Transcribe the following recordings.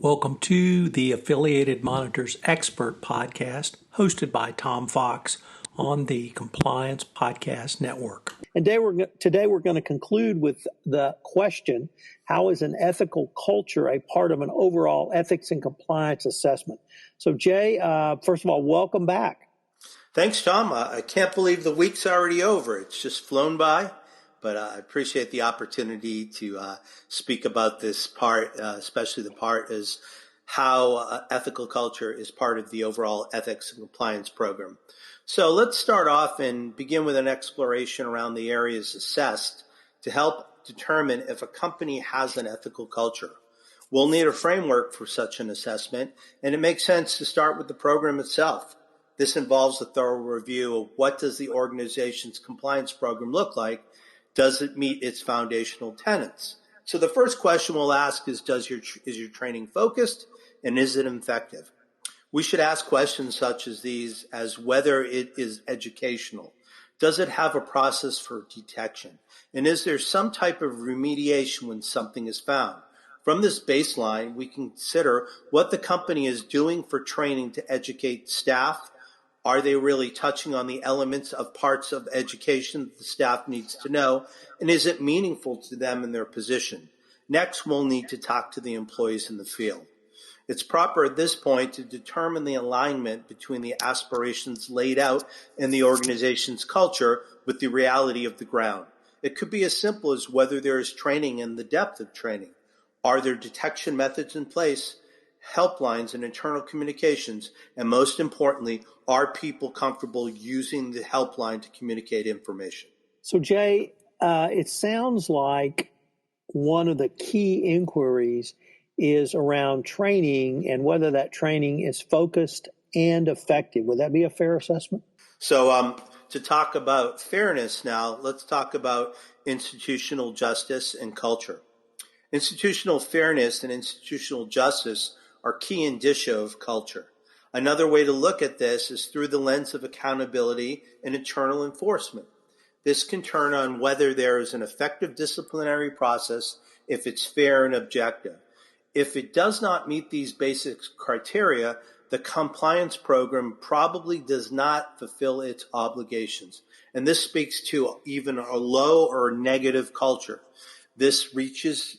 Welcome to the Affiliated Monitors Expert Podcast, hosted by Tom Fox on the Compliance Podcast Network. And today we're going to conclude with the question, how is an ethical culture a part of an overall ethics and compliance assessment? So Jay, first of all, welcome back. Thanks, Tom. I can't believe the week's already over. It's just flown by, but I appreciate the opportunity to speak about this part, especially the part is how ethical culture is part of the overall ethics and compliance program. So let's start off and begin with an exploration around the areas assessed to help determine if a company has an ethical culture. We'll need a framework for such an assessment, and it makes sense to start with the program itself. This involves a thorough review of what does the organization's compliance program look like? Does it meet its foundational tenets? So the first question we'll ask is your training focused, and is it effective? We should ask questions such as these as whether it is educational. Does it have a process for detection? And is there some type of remediation when something is found? From this baseline, we can consider what the company is doing for training to educate staff. Are they really touching on the elements of parts of education that the staff needs to know? And is it meaningful to them in their position? Next, we'll need to talk to the employees in the field. It's proper at this point to determine the alignment between the aspirations laid out in the organization's culture with the reality of the ground. It could be as simple as whether there is training and the depth of training. Are there detection methods in place, helplines and internal communications, and most importantly, are people comfortable using the helpline to communicate information? So Jay, it sounds like one of the key inquiries is around training and whether that training is focused and effective. Would that be a fair assessment? So to talk about fairness now, let's talk about institutional justice and culture. Institutional fairness and institutional justice are key indicia of culture. Another way to look at this is through the lens of accountability and internal enforcement. This can turn on whether there is an effective disciplinary process, if it's fair and objective. If it does not meet these basic criteria, the compliance program probably does not fulfill its obligations. And this speaks to even a low or negative culture. This reaches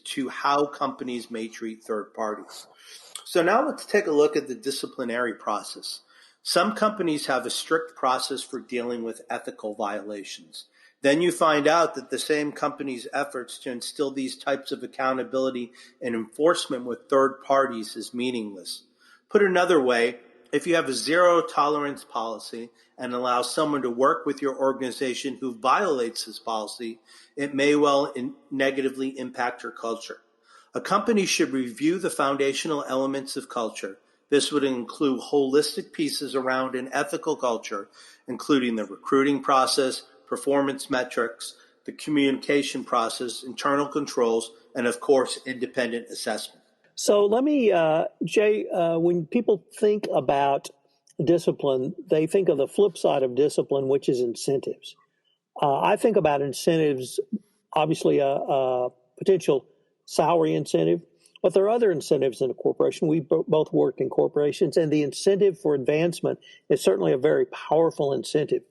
to how companies may treat third parties. So now let's take a look at the disciplinary process. Some companies have a strict process for dealing with ethical violations. Then you find out that the same company's efforts to instill these types of accountability and enforcement with third parties is meaningless. Put another way, if you have a zero tolerance policy and allow someone to work with your organization who violates this policy, it may well negatively impact your culture. A company should review the foundational elements of culture. This would include holistic pieces around an ethical culture, including the recruiting process, performance metrics, the communication process, internal controls, and of course, independent assessment. So let me, Jay, when people think about discipline, they think of the flip side of discipline, which is incentives. I think about incentives, obviously a potential salary incentive, but there are other incentives in a corporation. We both worked in corporations, and the incentive for advancement is certainly a very powerful incentive.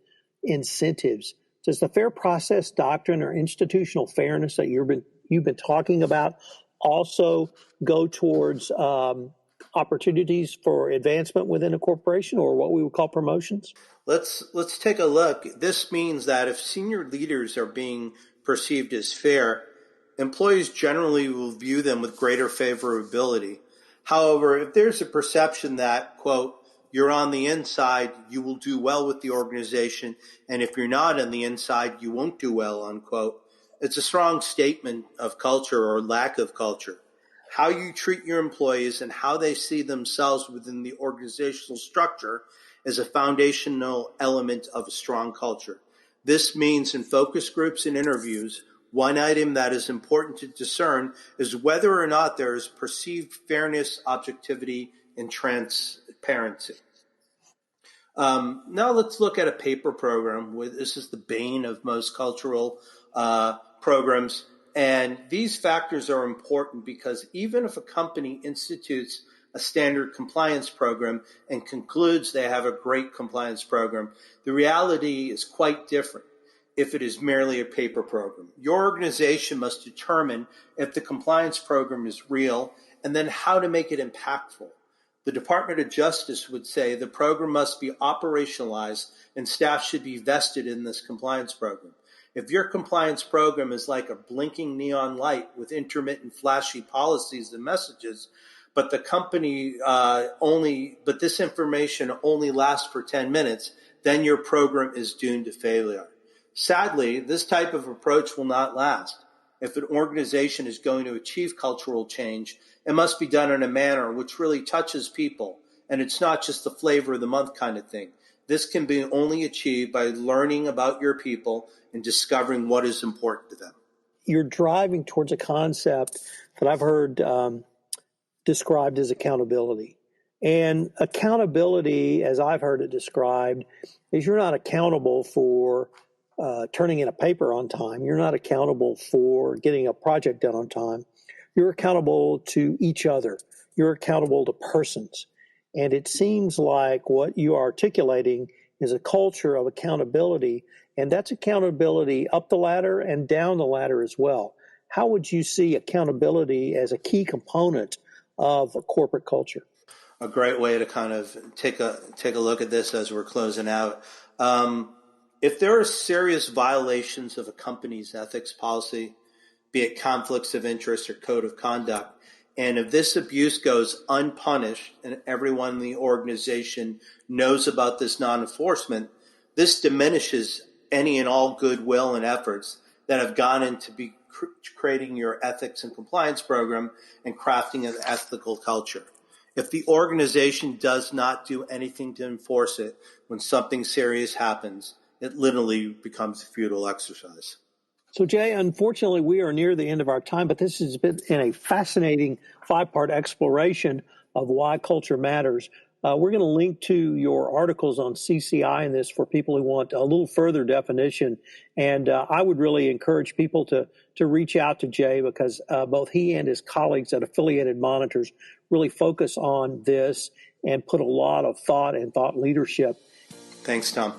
Incentives. Does the fair process doctrine or institutional fairness that you've been talking about also go towards opportunities for advancement within a corporation, or what we would call promotions? Let's take a look. This means that if senior leaders are being perceived as fair, employees generally will view them with greater favorability. However, if there's a perception that, quote, you're on the inside, you will do well with the organization, and if you're not on the inside, you won't do well, unquote, it's a strong statement of culture or lack of culture. How you treat your employees and how they see themselves within the organizational structure is a foundational element of a strong culture. This means in focus groups and interviews, one item that is important to discern is whether or not there is perceived fairness, objectivity, and transparency. Now let's look at a paper program. This is the bane of most cultural programs. And these factors are important because even if a company institutes a standard compliance program and concludes they have a great compliance program, the reality is quite different if it is merely a paper program. Your organization must determine if the compliance program is real and then how to make it impactful. The Department of Justice would say the program must be operationalized and staff should be vested in this compliance program. If your compliance program is like a blinking neon light with intermittent flashy policies and messages, but the company but this information only lasts for 10 minutes, then your program is doomed to failure. Sadly, this type of approach will not last. If an organization is going to achieve cultural change, it must be done in a manner which really touches people, and it's not just the flavor of the month kind of thing. This can be only achieved by learning about your people and discovering what is important to them. You're driving towards a concept that I've heard described as accountability. And accountability, as I've heard it described, is you're not accountable for turning in a paper on time. You're not accountable for getting a project done on time. You're accountable to each other. You're accountable to persons. And it seems like what you are articulating is a culture of accountability, and that's accountability up the ladder and down the ladder as well. How would you see accountability as a key component of a corporate culture? A great way to kind of take a look at this as we're closing out. If there are serious violations of a company's ethics policy, be it conflicts of interest or code of conduct, and if this abuse goes unpunished and everyone in the organization knows about this non-enforcement, this diminishes any and all goodwill and efforts that have gone into creating your ethics and compliance program and crafting an ethical culture. If the organization does not do anything to enforce it when something serious happens, it literally becomes a futile exercise. So, Jay, unfortunately, we are near the end of our time, but this has been a fascinating 5-part exploration of why culture matters. We're going to link to your articles on CCI in this for people who want a little further definition. And I would really encourage people to reach out to Jay because both he and his colleagues at Affiliated Monitors really focus on this and put a lot of thought and thought leadership. Thanks, Tom.